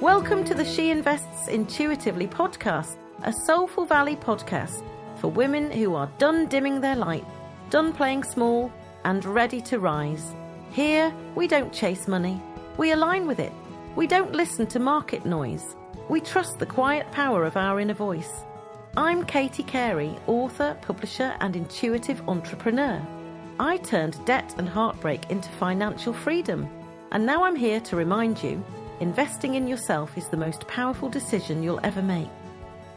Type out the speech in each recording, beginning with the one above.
Welcome to the She Invests Intuitively podcast, a Soulful Valley podcast for women who are done dimming their light, done playing small, and ready to rise. Here, we don't chase money. We align with it. We don't listen to market noise. We trust the quiet power of our inner voice. I'm Katie Carey, author, publisher, and intuitive entrepreneur. I turned debt and heartbreak into financial freedom, and now I'm here to remind you, investing in yourself is the most powerful decision you'll ever make.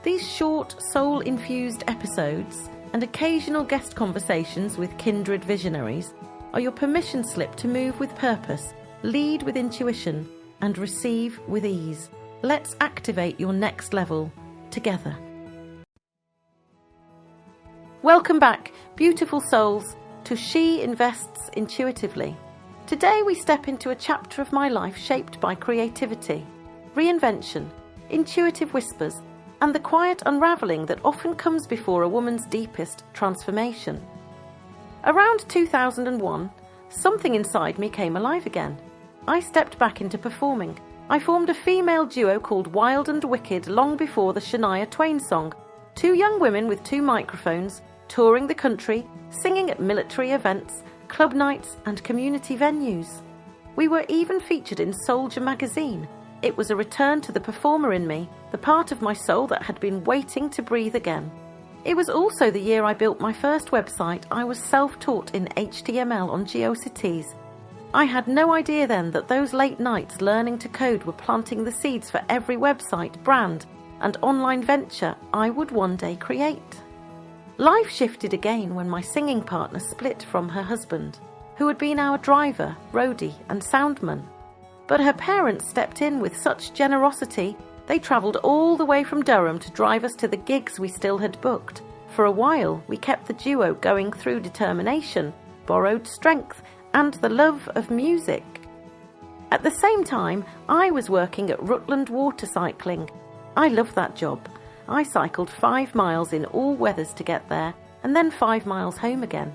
These short, soul-infused episodes and occasional guest conversations with kindred visionaries are your permission slip to move with purpose, lead with intuition, and receive with ease. Let's activate your next level together. Welcome back, beautiful souls, to She Invests Intuitively. Today we step into a chapter of my life shaped by creativity, reinvention, intuitive whispers, and the quiet unravelling that often comes before a woman's deepest transformation. Around 2001, something inside me came alive again. I stepped back into performing. I formed a female duo called Wild and Wicked long before the Shania Twain song. Two young women with two microphones, touring the country, singing at military events, club nights and community venues. We were even featured in Soldier magazine. It was a return to the performer in me, the part of my soul that had been waiting to breathe again. It was also the year I built my first website. I was self-taught in HTML on GeoCities. I had no idea then that those late nights learning to code were planting the seeds for every website, brand and online venture I would one day create. Life shifted again when my singing partner split from her husband, who had been our driver, roadie and soundman. But her parents stepped in with such generosity, they travelled all the way from Durham to drive us to the gigs we still had booked. For a while, we kept the duo going through determination, borrowed strength, and the love of music. At the same time, I was working at Rutland Water Cycling. I loved that job. I cycled 5 miles in all weathers to get there, and then 5 miles home again.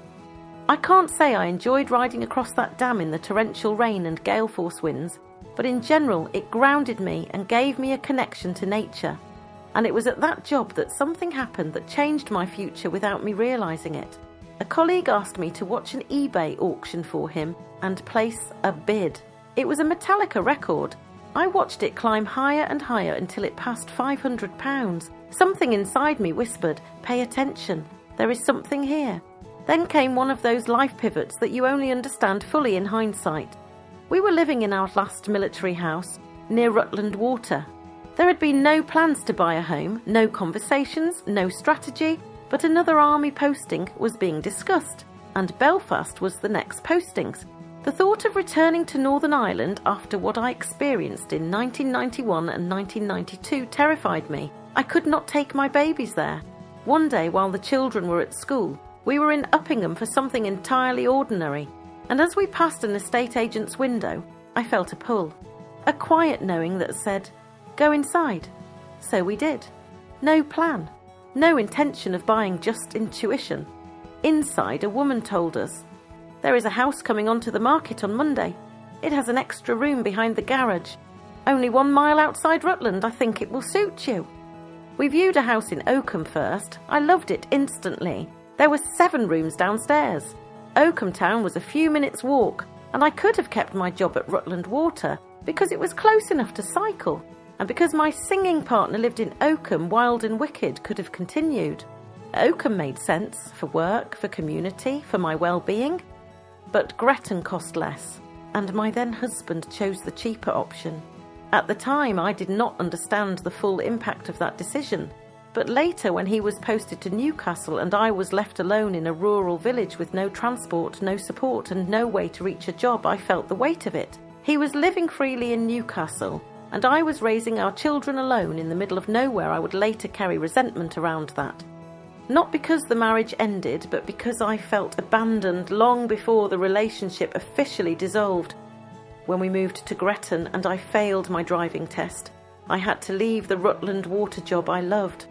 I can't say I enjoyed riding across that dam in the torrential rain and gale force winds, but in general it grounded me and gave me a connection to nature. And it was at that job that something happened that changed my future without me realising it. A colleague asked me to watch an eBay auction for him and place a bid. It was a Metallica record. I watched it climb higher and higher until it passed £500. Something inside me whispered, "Pay attention, there is something here." Then came one of those life pivots that you only understand fully in hindsight. We were living in our last military house near Rutland Water. There had been no plans to buy a home, no conversations, no strategy, but another army posting was being discussed, and Belfast was the next postings. The thought of returning to Northern Ireland after what I experienced in 1991 and 1992 terrified me. I could not take my babies there. One day, while the children were at school, we were in Uppingham for something entirely ordinary, and as we passed an estate agent's window, I felt a pull. A quiet knowing that said, "Go inside." So we did. No plan. No intention of buying, just intuition. Inside, a woman told us, "There is a house coming onto the market on Monday. It has an extra room behind the garage. Only 1 mile outside Rutland. I think it will suit you." We viewed a house in Oakham first. I loved it instantly. There were 7 rooms downstairs. Oakham town was a few minutes' walk, and I could have kept my job at Rutland Water because it was close enough to cycle, and because my singing partner lived in Oakham, Wild and Wicked could have continued. Oakham made sense for work, for community, for my well-being. But Grattan cost less, and my then husband chose the cheaper option. At the time, I did not understand the full impact of that decision, but later when he was posted to Newcastle and I was left alone in a rural village with no transport, no support and no way to reach a job, I felt the weight of it. He was living freely in Newcastle, and I was raising our children alone in the middle of nowhere. I would later carry resentment around that. Not because the marriage ended, but because I felt abandoned long before the relationship officially dissolved. When we moved to Grattan and I failed my driving test, I had to leave the Rutland Water job I loved.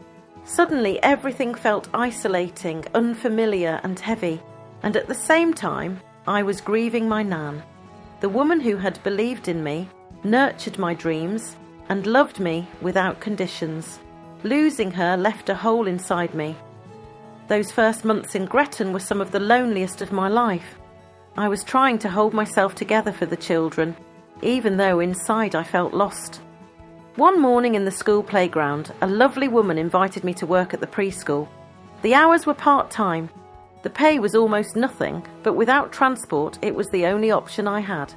Suddenly everything felt isolating, unfamiliar and heavy, and at the same time I was grieving my nan. The woman who had believed in me, nurtured my dreams, and loved me without conditions. Losing her left a hole inside me. Those first months in Grattan were some of the loneliest of my life. I was trying to hold myself together for the children, even though inside I felt lost. One morning in the school playground, a lovely woman invited me to work at the preschool. The hours were part-time. The pay was almost nothing, but without transport, it was the only option I had.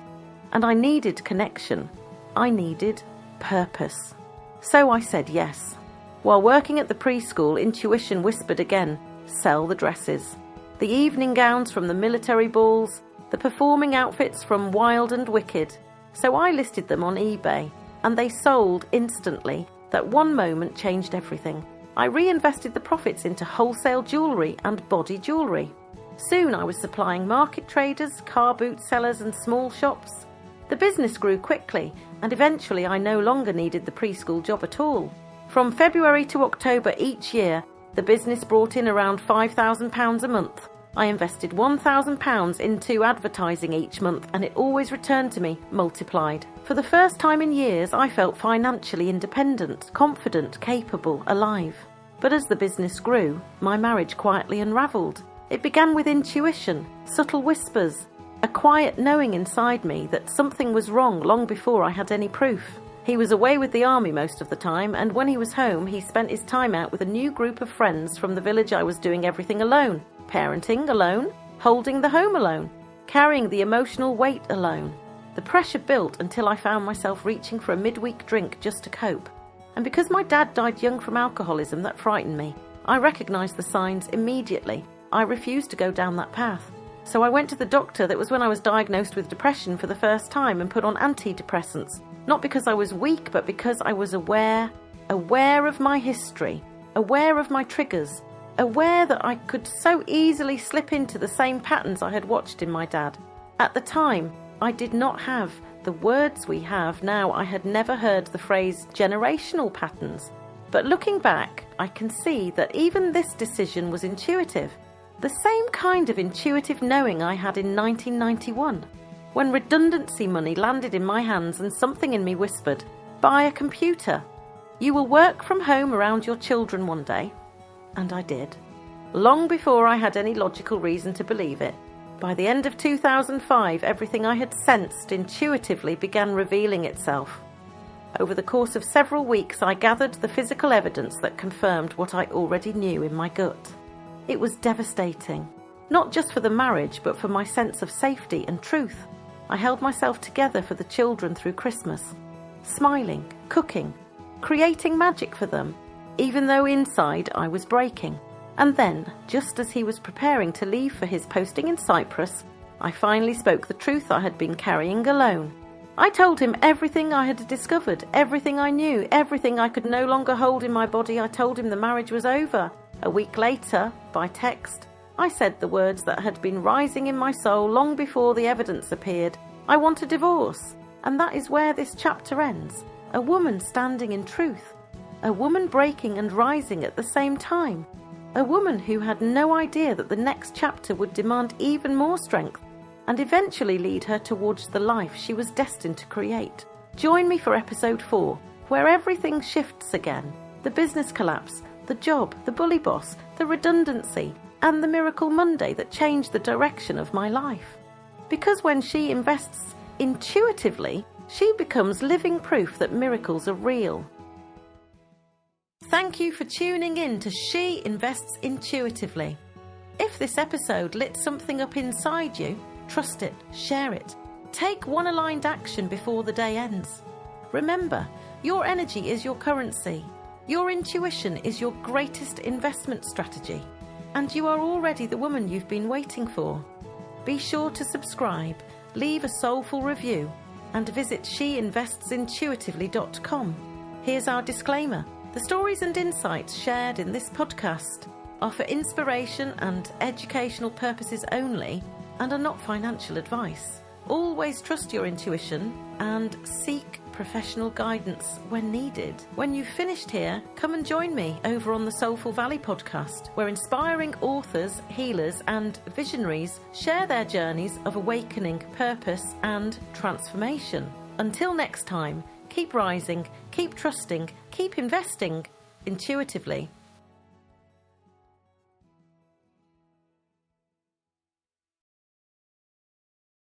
And I needed connection. I needed purpose. So I said yes. While working at the preschool, intuition whispered again, sell the dresses. The evening gowns from the military balls, the performing outfits from Wild and Wicked. So I listed them on eBay, and they sold instantly. That one moment changed everything. I reinvested the profits into wholesale jewellery and body jewellery. Soon I was supplying market traders, car boot sellers and small shops. The business grew quickly, and eventually I no longer needed the preschool job at all. From February to October each year, the business brought in around £5,000 a month. I invested £1,000 into advertising each month, and it always returned to me, multiplied. For the first time in years, I felt financially independent, confident, capable, alive. But as the business grew, my marriage quietly unravelled. It began with intuition, subtle whispers, a quiet knowing inside me that something was wrong long before I had any proof. He was away with the army most of the time, and when he was home, he spent his time out with a new group of friends from the village. I was doing everything alone. Parenting alone, holding the home alone, carrying the emotional weight alone. The pressure built until I found myself reaching for a midweek drink just to cope. And because my dad died young from alcoholism, that frightened me. I recognised the signs immediately. I refused to go down that path. So I went to the doctor. That was when I was diagnosed with depression for the first time, and put on antidepressants. Not because I was weak, but because I was aware of my history, aware of my triggers, aware that I could so easily slip into the same patterns I had watched in my dad. At the time, I did not have the words we have now. I had never heard the phrase generational patterns. But looking back, I can see that even this decision was intuitive. The same kind of intuitive knowing I had in 1991. When redundancy money landed in my hands and something in me whispered, buy a computer. You will work from home around your children one day. And I did. Long before I had any logical reason to believe it. By the end of 2005, everything I had sensed intuitively began revealing itself. Over the course of several weeks, I gathered the physical evidence that confirmed what I already knew in my gut. It was devastating. Not just for the marriage, but for my sense of safety and truth. I held myself together for the children through Christmas, smiling, cooking, creating magic for them, even though inside I was breaking. And then, just as he was preparing to leave for his posting in Cyprus, I finally spoke the truth I had been carrying alone. I told him everything I had discovered, everything I knew, everything I could no longer hold in my body. I told him the marriage was over. A week later, by text, I said the words that had been rising in my soul long before the evidence appeared. I want a divorce. And that is where this chapter ends. A woman standing in truth. A woman breaking and rising at the same time. A woman who had no idea that the next chapter would demand even more strength and eventually lead her towards the life she was destined to create. Join me for episode 4, where everything shifts again. The business collapse, the job, the bully boss, the redundancy, and the miracle Monday that changed the direction of my life. Because when she invests intuitively, she becomes living proof that miracles are real. Thank you for tuning in to She Invests Intuitively. If this episode lit something up inside you, trust it, share it. Take one aligned action before the day ends. Remember, your energy is your currency. Your intuition is your greatest investment strategy. And you are already the woman you've been waiting for. Be sure to subscribe, leave a soulful review, and visit sheinvestsintuitively.com. Here's our disclaimer. The stories and insights shared in this podcast are for inspiration and educational purposes only and are not financial advice. Always trust your intuition and seek professional guidance when needed. When you've finished here, come and join me over on the Soulful Valley podcast, where inspiring authors, healers and visionaries share their journeys of awakening, purpose and transformation. Until next time, keep rising, keep trusting, keep investing intuitively.